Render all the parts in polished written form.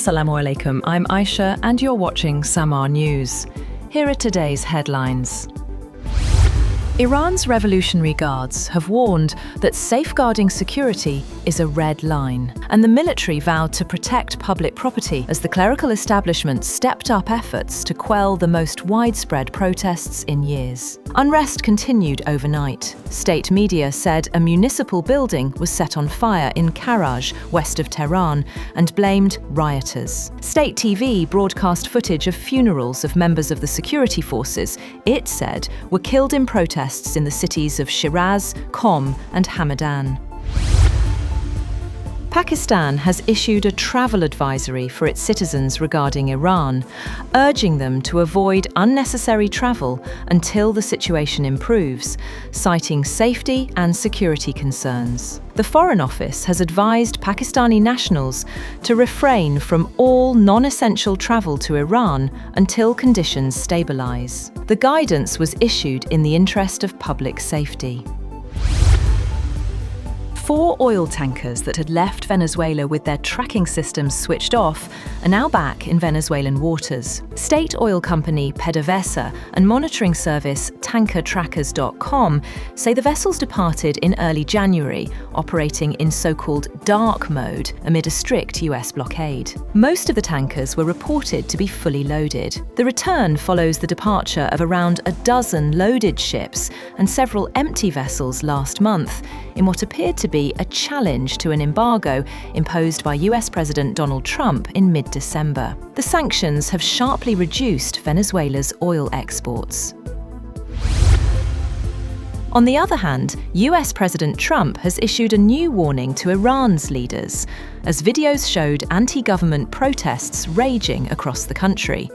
Assalamu alaikum, I'm Aisha and you're watching Samaa News. Here are today's headlines. Iran's Revolutionary Guards have warned that safeguarding security is a red line, and the military vowed to protect public property as the clerical establishment stepped up efforts to quell the most widespread protests in years. Unrest continued overnight. State media said a municipal building was set on fire in Karaj, west of Tehran, and blamed rioters. State TV broadcast footage of funerals of members of the security forces it said were killed in protests in the cities of Shiraz, Qom and Hamedan. Pakistan has issued a travel advisory for its citizens regarding Iran, urging them to avoid unnecessary travel until the situation improves, citing safety and security concerns. The Foreign Office has advised Pakistani nationals to refrain from all non-essential travel to Iran until conditions stabilize. The guidance was issued in the interest of public safety. 4 oil tankers that had left Venezuela with their tracking systems switched off are now back in Venezuelan waters. State oil company PDVSA and monitoring service tankertrackers.com say the vessels departed in early January, operating in so-called dark mode amid a strict US blockade. Most of the tankers were reported to be fully loaded. The return follows the departure of around a dozen loaded ships and several empty vessels last month, in what appeared to be a challenge to an embargo imposed by US President Donald Trump in mid-December. The sanctions have sharply reduced Venezuela's oil exports. On the other hand, US President Trump has issued a new warning to Iran's leaders, as videos showed anti-government protests raging across the country,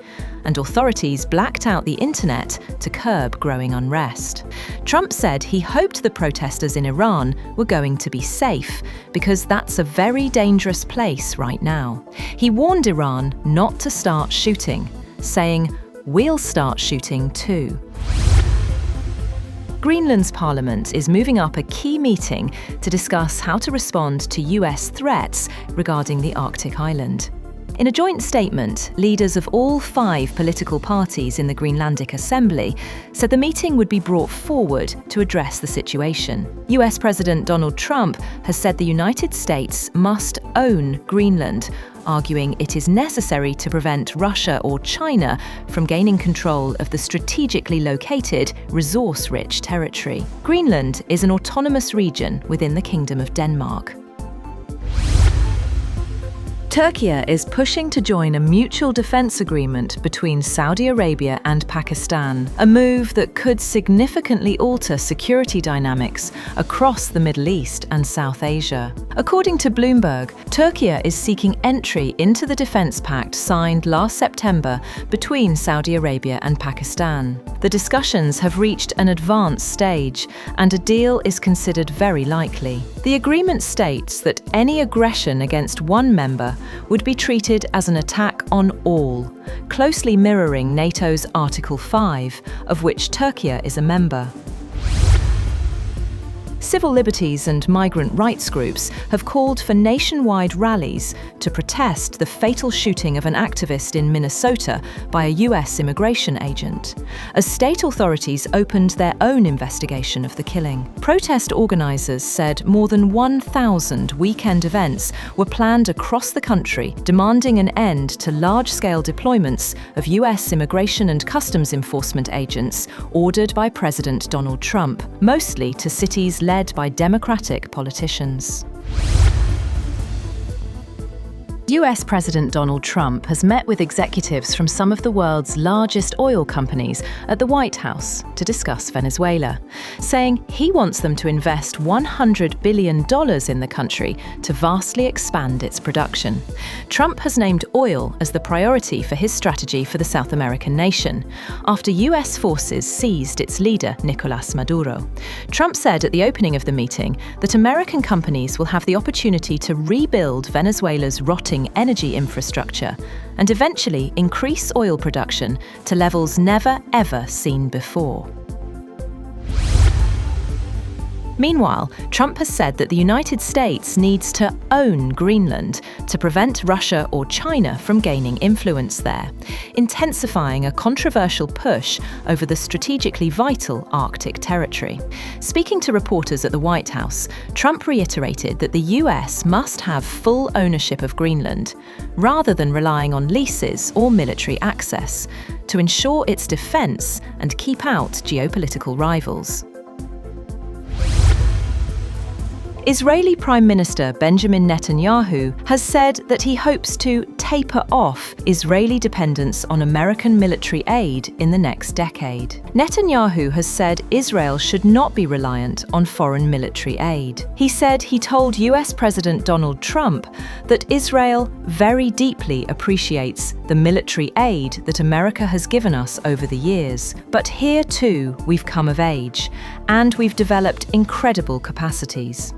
and authorities blacked out the internet to curb growing unrest. Trump said he hoped the protesters in Iran were going to be safe, because that's a very dangerous place right now. He warned Iran not to start shooting, saying, "We'll start shooting too." Greenland's parliament is moving up a key meeting to discuss how to respond to US threats regarding the Arctic island. In a joint statement, leaders of all 5 political parties in the Greenlandic Assembly said the meeting would be brought forward to address the situation. US President Donald Trump has said the United States must own Greenland, arguing it is necessary to prevent Russia or China from gaining control of the strategically located, resource-rich territory. Greenland is an autonomous region within the Kingdom of Denmark. Turkey is pushing to join a mutual defense agreement between Saudi Arabia and Pakistan, a move that could significantly alter security dynamics across the Middle East and South Asia. According to Bloomberg, Turkey is seeking entry into the defense pact signed last September between Saudi Arabia and Pakistan. The discussions have reached an advanced stage, and a deal is considered very likely. The agreement states that any aggression against one member would be treated as an attack on all, closely mirroring NATO's Article 5, of which Turkey is a member. Civil liberties and migrant rights groups have called for nationwide rallies to protest the fatal shooting of an activist in Minnesota by a US immigration agent, as state authorities opened their own investigation of the killing. Protest organizers said more than 1,000 weekend events were planned across the country, demanding an end to large-scale deployments of US immigration and customs enforcement agents ordered by President Donald Trump, mostly to cities led by Democratic politicians. US President Donald Trump has met with executives from some of the world's largest oil companies at the White House to discuss Venezuela, saying he wants them to invest $100 billion in the country to vastly expand its production. Trump has named oil as the priority for his strategy for the South American nation, after US forces seized its leader, Nicolás Maduro. Trump said at the opening of the meeting that American companies will have the opportunity to rebuild Venezuela's rotting energy infrastructure and eventually increase oil production to levels never ever seen before. Meanwhile, Trump has said that the United States needs to own Greenland to prevent Russia or China from gaining influence there, intensifying a controversial push over the strategically vital Arctic territory. Speaking to reporters at the White House, Trump reiterated that the US must have full ownership of Greenland, rather than relying on leases or military access, to ensure its defence and keep out geopolitical rivals. Israeli Prime Minister Benjamin Netanyahu has said that he hopes to taper off Israeli dependence on American military aid in the next decade. Netanyahu has said Israel should not be reliant on foreign military aid. He said he told US President Donald Trump that Israel very deeply appreciates the military aid that America has given us over the years. But here too, we've come of age, and we've developed incredible capacities.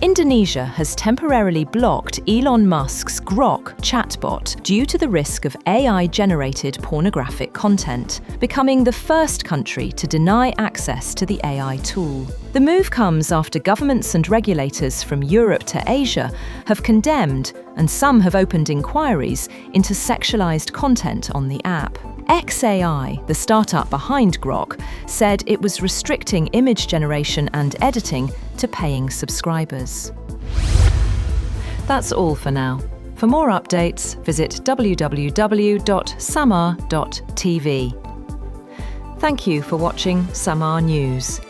Indonesia has temporarily blocked Elon Musk's Grok chatbot due to the risk of AI-generated pornographic content, becoming the first country to deny access to the AI tool. The move comes after governments and regulators from Europe to Asia have condemned, and some have opened inquiries into sexualized content on the app. XAI, the startup behind Grok, said it was restricting image generation and editing to paying subscribers. That's all for now. For more updates, visit www.samaa.tv. Thank you for watching Samaa News.